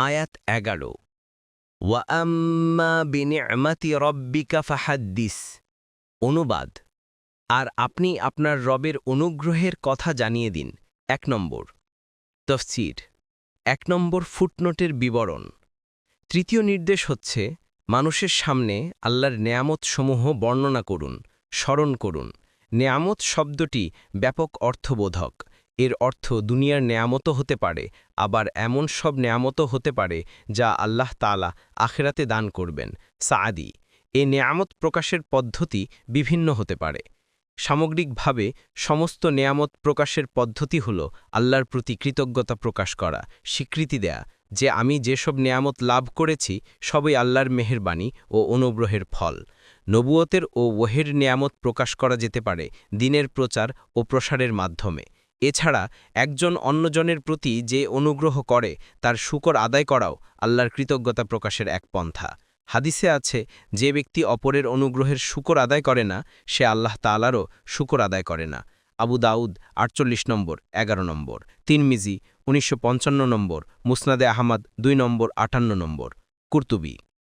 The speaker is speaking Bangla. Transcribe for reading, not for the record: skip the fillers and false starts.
আয়াত 11 ওয়াম্মা বিনি'মাতি রব্বিকা ফাহাদ্দিস। অনুবাদ: আর আপনি আপনার রবের অনুগ্রহের কথা জানিয়ে দিন। 1 নম্বর তফসির। 1 নম্বর ফুটনোটের বিবরণ। তৃতীয় নির্দেশ হচ্ছে, মানুষের সামনে আল্লাহর নেয়ামতসমূহ বর্ণনা করুন, স্মরণ করুন। নেয়ামত শব্দটি ব্যাপক অর্থবোধক। এর অর্থ দুনিয়ার নেয়ামতও হতে পারে, আবার এমন সব নেয়ামতও হতে পারে যা আল্লাহ তাআলা আখিরাতে দান করবেন। সাআদি। এ নেয়ামত প্রকাশের পদ্ধতি বিভিন্ন হতে পারে। সামগ্রিকভাবে সমস্ত নেয়ামত প্রকাশের পদ্ধতি হল আল্লাহর প্রতি কৃতজ্ঞতা প্রকাশ করা, স্বীকৃতি দেয়া যে আমি যেসব নেয়ামত লাভ করেছি সবই আল্লাহর মেহেরবানি ও অনুগ্রহের ফল। নবুয়তের ও ওহের নেয়ামত প্রকাশ করা যেতে পারে দ্বীনের প্রচার ও প্রসারের মাধ্যমে। এছাড়া একজন অন্যজনের প্রতি যে অনুগ্রহ করে তার শুকর আদায় করাও আল্লাহর কৃতজ্ঞতা প্রকাশের এক পন্থা। হাদিসে আছে, যে ব্যক্তি অপরের অনুগ্রহের শুকর আদায় করে না, সে আল্লাহ তাআলারও শুকর আদায় করে না। আবু দাউদ ৪৮ নম্বর ১১ নম্বর, তিরমিজি ১৯৫৫ নম্বর, মুসনাদে আহমদ ২ নম্বর ৫৮ নম্বর, কুরতুবী।